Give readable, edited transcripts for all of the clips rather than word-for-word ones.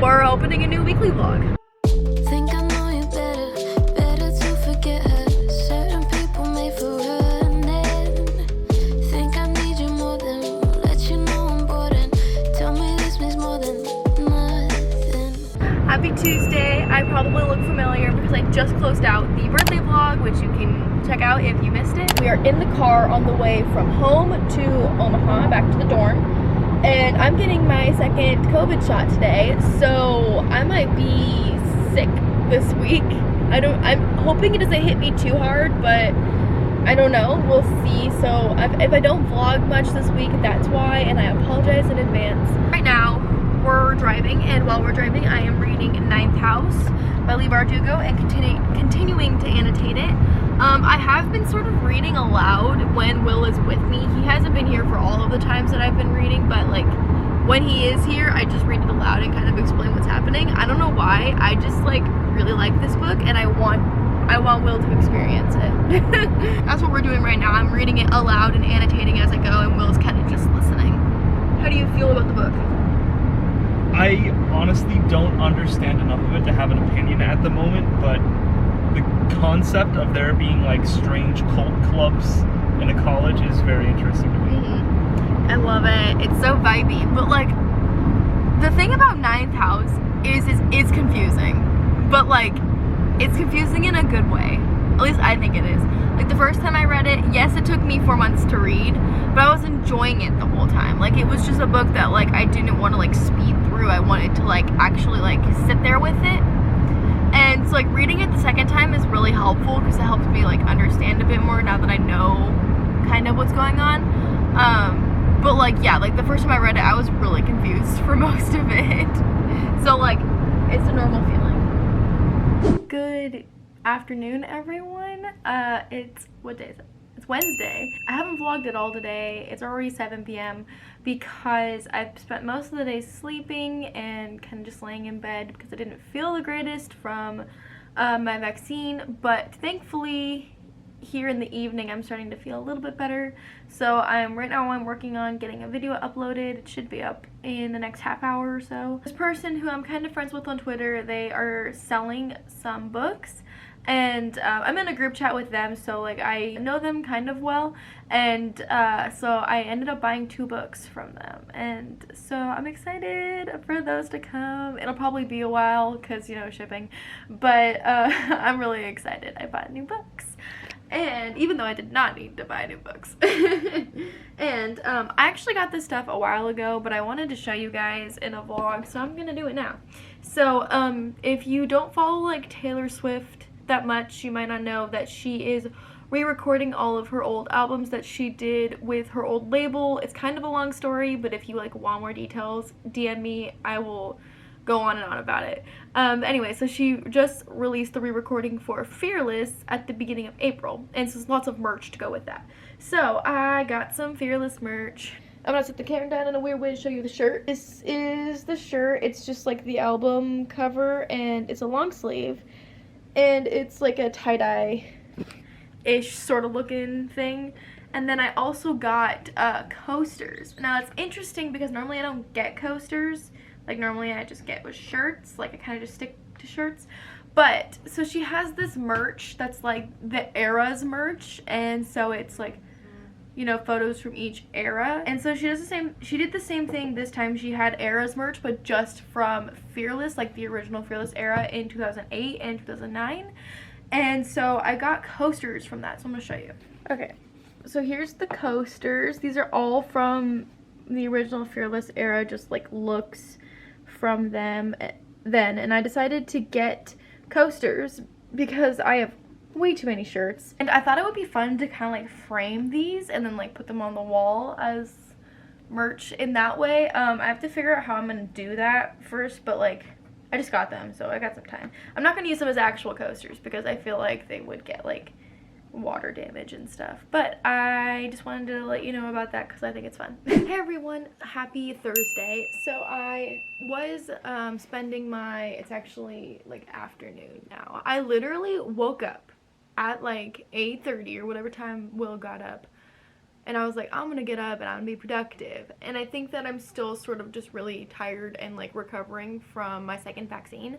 we're opening a new weekly vlog. Think I know you better to forget her. Certain people made for running. Think I need you more than let you know I'm bored and tell me this means more than nothing. Happy Tuesday. I probably look familiar because I just closed out the birthday vlog, which you can check out if you missed it. We are in the car on the way from home to Omaha, back to the dorm. And I'm getting my second COVID shot today, so I might be sick this week. I'm hoping it doesn't hit me too hard, but I don't know. We'll see. So if I don't vlog much this week, that's why, and I apologize in advance. Right now, we're driving, and while we're driving, I am reading Ninth House by Leigh Bardugo and continuing to annotate it. I have been sort of reading aloud when Will is with me. He hasn't been here for all of the times that I've been reading, but like when he is here, I just read it aloud and kind of explain what's happening. I don't know why. I just like really like this book, and I want Will to experience it. That's what we're doing right now. I'm reading it aloud and annotating as I go, and Will's kind of just listening. How do you feel about the book? I honestly don't understand enough of it to have an opinion at the moment, but the concept of there being like strange cult clubs in a college is very interesting to me. I love it. It's so vibey. But like, the thing about Ninth House is it's confusing. But like, it's confusing in a good way. At least I think it is. Like the first time I read it, yes, it took me 4 months to read, but I was enjoying it the whole time. Like it was just a book that like I didn't want to like speed through. I wanted to like actually like sit there with it. And so like reading it the second time is really helpful because it helps me like understand a bit more now that I know kind of what's going on. But like yeah, like the first time I read it, I was really confused for most of it. So like it's a normal feeling. Good afternoon, everyone. What day is it? It's Wednesday. I haven't vlogged at all today. It's already 7 p.m. because I've spent most of the day sleeping and kind of just laying in bed because I didn't feel the greatest from my vaccine, but thankfully here in the evening I'm starting to feel a little bit better. So right now I'm working on getting a video uploaded. It should be up in the next half hour or so. This person who I'm kind of friends with on Twitter, they are selling some books, and I'm in a group chat with them, so like I know them kind of well, and so I ended up buying 2 books from them, and so I'm excited for those to come. It'll probably be a while because, you know, shipping, but I'm really excited. I bought new books, and even though I did not need to buy new books. And I actually got this stuff a while ago, but I wanted to show you guys in a vlog, so I'm gonna do it now. So if you don't follow like Taylor Swift that much, you might not know that she is re-recording all of her old albums that she did with her old label. It's kind of a long story, but if you like want more details, DM me. I will go on and on about it. Anyway, so she just released the re-recording for Fearless at the beginning of April, and so there's lots of merch to go with that. So I got some Fearless merch. I'm gonna set the camera down in a weird way to show you the shirt. This is the shirt. It's just like the album cover, and it's a long sleeve. And it's like a tie-dye-ish sort of looking thing. And then I also got coasters. Now it's interesting because normally I don't get coasters. Like normally I just get with shirts. Like I kind of just stick to shirts. But, so she has this merch that's like the era's merch. And so it's like, you know, photos from each era. And so she did the same thing this time. She had era's merch, but just from Fearless, like the original Fearless era in 2008 and 2009. And so I got coasters from that, so I'm gonna show you. Okay, so here's the coasters. These are all from the original Fearless era, just like looks from them then. And I decided to get coasters because I have way too many shirts, and I thought it would be fun to kind of like frame these and then like put them on the wall as merch in that way. I have to figure out how I'm gonna do that first, but like I just got them, so I got some time. I'm not gonna use them as actual coasters because I feel like they would get like water damage and stuff, but I just wanted to let you know about that because I think it's fun. Hey everyone, happy Thursday. So I was spending it's actually like afternoon now. I literally woke up at like 8:30 or whatever time Will got up and I was like, I'm gonna get up and I'm gonna be productive. And I think that I'm still sort of just really tired and like recovering from my second vaccine.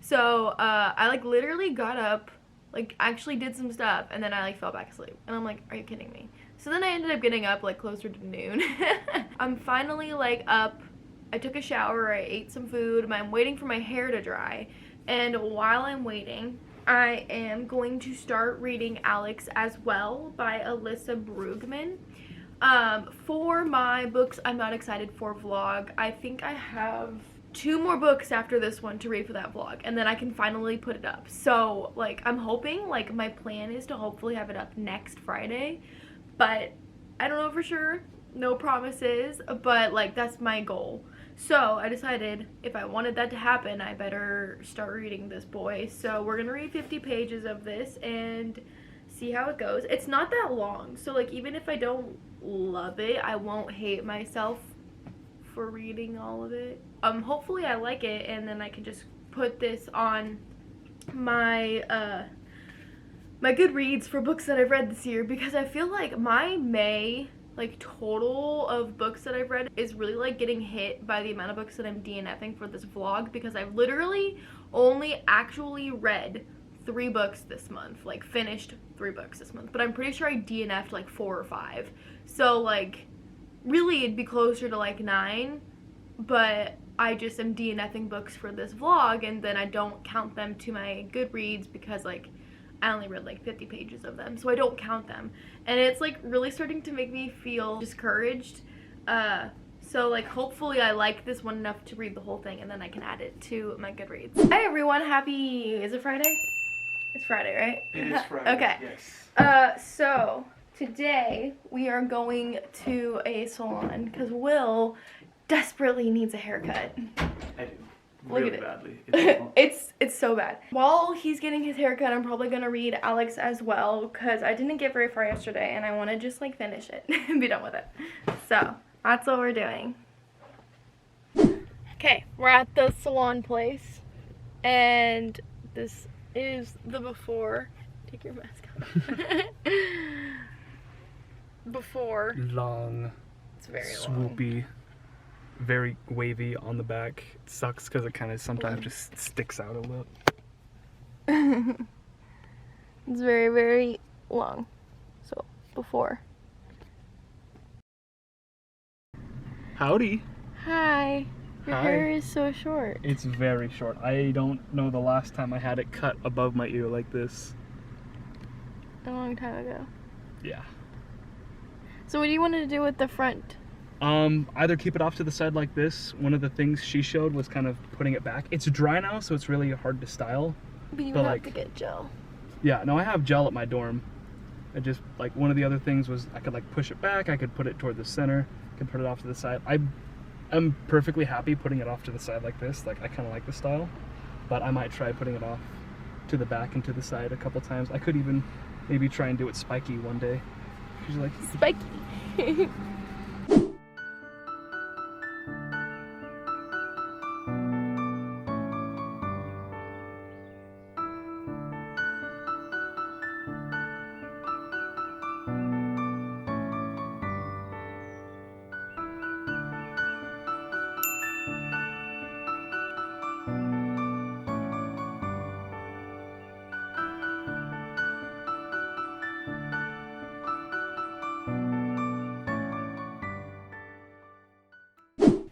So I like literally got up, like actually did some stuff, and then I like fell back asleep. And I'm like, are you kidding me? So then I ended up getting up like closer to noon. I'm finally like up. I took a shower, I ate some food, I'm waiting for my hair to dry. And while I'm waiting, I am going to start reading Alex as Well by Alyssa Brugman. For my books I'm not excited for vlog, I think I have 2 more books after this one to read for that vlog, and then I can finally put it up. So like I'm hoping, like my plan is to hopefully have it up next Friday, but I don't know for sure, no promises, but like that's my goal. So I decided if I wanted that to happen, I better start reading this boy. So we're gonna read 50 pages of this and see how it goes. It's not that long, so like even if I don't love it, I won't hate myself for reading all of it. Hopefully I like it, and then I can just put this on my my Goodreads for books that I've read this year, because I feel like my May like total of books that I've read is really like getting hit by the amount of books that I'm DNFing for this vlog, because I've literally only actually read 3 books this month, like finished 3 books this month, but I'm pretty sure I DNF'd like 4 or 5. So like really it'd be closer to like 9, but I just am DNFing books for this vlog, and then I don't count them to my Goodreads because like I only read like 50 pages of them, so I don't count them. And it's like really starting to make me feel discouraged. So like hopefully I like this one enough to read the whole thing, and then I can add it to my Goodreads. Hi everyone, is it Friday? It's Friday, right? It is Friday. Okay. Yes. So today we are going to a salon because Will desperately needs a haircut. I do. Look Really at badly. it. It's so bad. While he's getting his haircut, I'm probably gonna read Alex as Well, because I didn't get very far yesterday and I want to just like finish it and be done with it. So that's what we're doing. Okay, we're at the salon place, and this is the before. Take your mask off. Before. Long. It's very long. Swoopy. Very wavy on the back. It sucks because it kind of sometimes just sticks out a little. It's very, very long. So, before. Howdy. Hi. Your Hi. hair is so short. It's very short. I don't know the last time I had it cut above my ear like this. A long time ago. Yeah. So what do you want to do with the front? Either keep it off to the side like this. One of the things she showed was kind of putting it back. It's dry now, so it's really hard to style. But you But, have like, to get gel. Yeah, no, I have gel at my dorm. I just, like, one of the other things was I could, like, push it back. I could put it toward the center. I could put it off to the side. I'm perfectly happy putting it off to the side like this. Like, I kind of like the style. But I might try putting it off to the back and to the side a couple times. I could even maybe try and do it spiky one day. She's like... Spiky.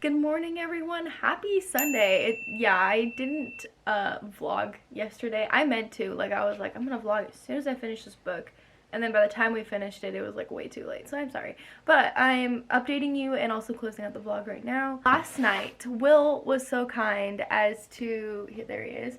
Good morning, everyone. Happy Sunday. Yeah, I didn't vlog yesterday. I meant to. Like, I was like, I'm gonna vlog as soon as I finish this book. And then by the time we finished it, it was like way too late. So I'm sorry. But I'm updating you and also closing out the vlog right now. Last night, Will was so kind as to, there he is,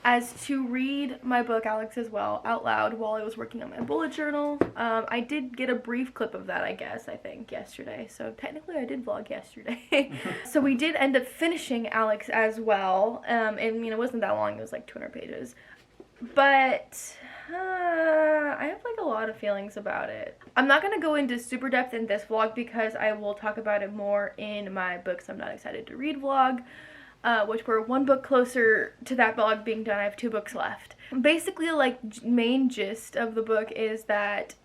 as to read my book, Alex as Well, out loud while I was working on my bullet journal. I did get a brief clip of that, I think, yesterday. So technically I did vlog yesterday. So we did end up finishing Alex as Well. And, you know, it wasn't that long. It was like 200 pages. But I have like a lot of feelings about it. I'm not going to go into super depth in this vlog because I will talk about it more in my books I'm not excited to read vlog. Which we're one book closer to that vlog being done. I have 2 books left. Basically, like, main gist of the book is that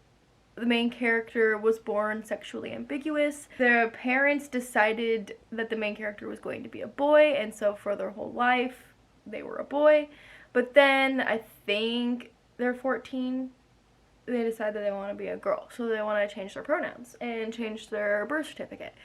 the main character was born sexually ambiguous. Their parents decided that the main character was going to be a boy, and so for their whole life, they were a boy. But then, I think they're 14, they decide that they want to be a girl. So they want to change their pronouns and change their birth certificate.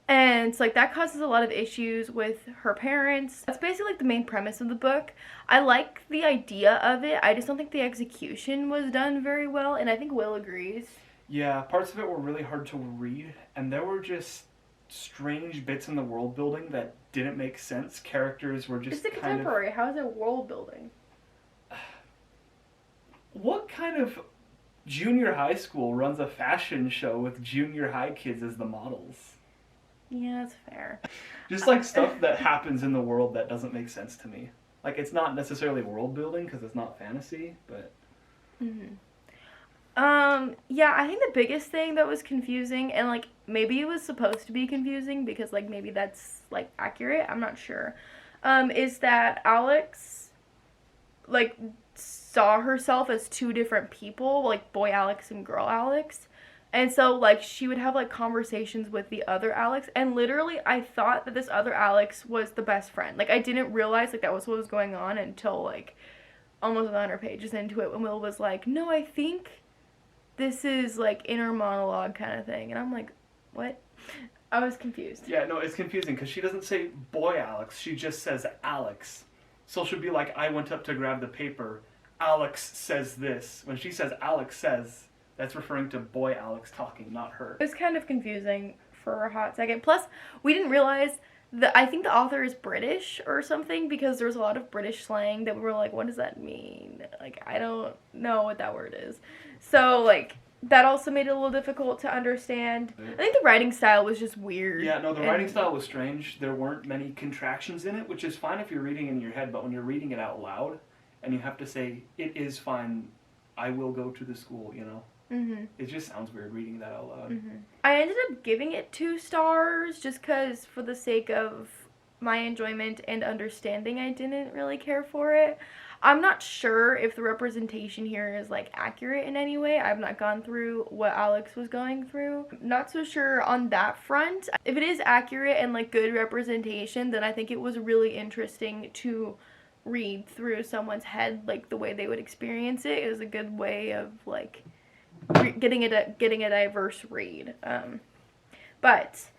And it's like that causes a lot of issues with her parents. That's basically like the main premise of the book. I like the idea of it. I just don't think the execution was done very well, and I think Will agrees. Yeah, parts of it were really hard to read, and there were just strange bits in the world building that didn't make sense. Characters were just It's the contemporary. How is it world building? What kind of junior high school runs a fashion show with junior high kids as the models? Yeah, that's fair. Just like stuff that happens in the world that doesn't make sense to me. Like, it's not necessarily world building because it's not fantasy, but... Yeah, I think the biggest thing that was confusing, and like maybe it was supposed to be confusing because like maybe that's like accurate, I'm not sure, is that Alex like saw herself as two different people, like boy Alex and girl Alex. And so, like, she would have, like, conversations with the other Alex. And literally, I thought that this other Alex was the best friend. Like, I didn't realize, like, that was what was going on until, like, almost 100 pages into it. When Will was like, no, I think this is, like, inner monologue kind of thing. And I'm like, what? I was confused. Yeah, no, it's confusing because she doesn't say boy Alex. She just says Alex. So she'll be like, I went up to grab the paper. Alex says this. When she says Alex says... That's referring to boy Alex talking, not her. It was kind of confusing for a hot second. Plus, we didn't realize that I think the author is British or something because there was a lot of British slang that we were like, what does that mean? Like, I don't know what that word is. So, like, that also made it a little difficult to understand. I think the writing style was just weird. Yeah, no, the writing style was strange. There weren't many contractions in it, which is fine if you're reading in your head, but when you're reading it out loud and you have to say, it is fine, I will go to the school, you know? It just sounds weird reading that out loud. I ended up giving it 2 stars just because for the sake of my enjoyment and understanding, I didn't really care for it. I'm not sure if the representation here is like accurate in any way. I've not gone through what Alex was going through. Not so sure on that front. If it is accurate and like good representation, then I think it was really interesting to read through someone's head, like the way they would experience it. It was a good way of like getting a diverse read. But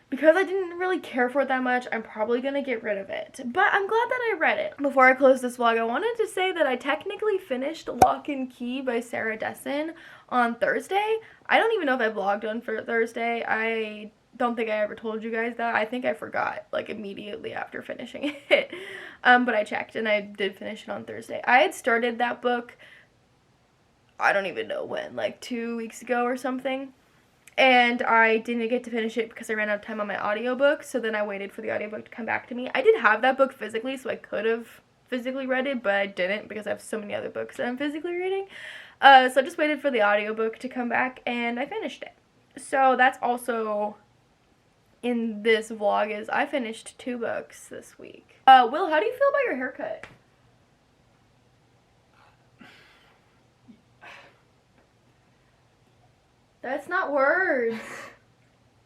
because I didn't really care for it that much, I'm probably gonna get rid of it. But I'm glad that I read it. Before I close this vlog, I wanted to say that I technically finished Lock and Key by Sarah Dessen on Thursday. I don't even know if I vlogged on for Thursday. I don't think I ever told you guys that. I think I forgot, like, immediately after finishing it. But I checked, and I did finish it on Thursday. I had started that book, I don't even know when, like 2 weeks ago or something. And I didn't get to finish it because I ran out of time on my audiobook, so then I waited for the audiobook to come back to me. I did have that book physically, so I could have physically read it, but I didn't because I have so many other books that I'm physically reading. So I just waited for the audiobook to come back, and I finished it. So that's also in this vlog, is I finished 2 books this week. Will, how do you feel about your haircut? That's not words.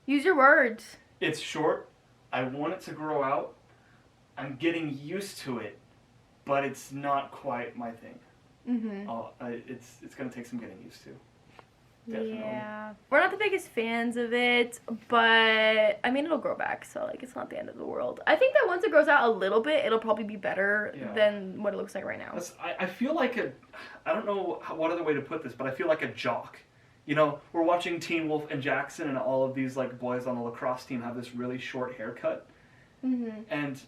Use your words. It's short. I want it to grow out. I'm getting used to it, but it's not quite my thing. It's gonna take some getting used to. Definitely. Yeah. We're not the biggest fans of it, but I mean, it'll grow back, so like it's not the end of the world. I think that once it grows out a little bit, it'll probably be better than what it looks like right now. I feel like I don't know what other way to put this, but I feel like a jock. You know, we're watching Teen Wolf and Jackson, and all of these like boys on the lacrosse team have this really short haircut. And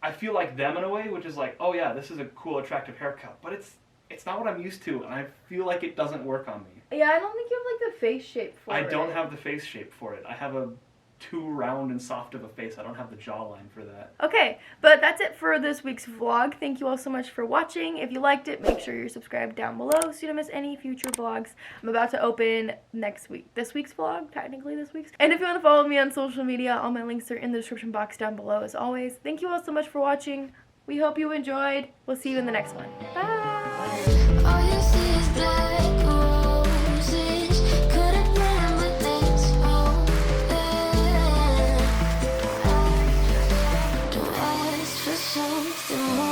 I feel like them in a way, which is like, oh yeah, this is a cool, attractive haircut, but it's not what I'm used to, and I feel like it doesn't work on me. Yeah, I don't think you have like the face shape for it. I don't have the face shape for it. I have a too round and soft of a face. I don't have the jawline for that. Okay, but that's it for this week's vlog. Thank you all so much for watching. If you liked it, make sure you're subscribed down below so you don't miss any future vlogs. I'm about to open this week's vlog, technically this week's. And if you want to follow me on social media, all my links are in the description box down below as always. Thank you all so much for watching. We hope you enjoyed. We'll see you in the next one. Bye! All you see is black roses. something more.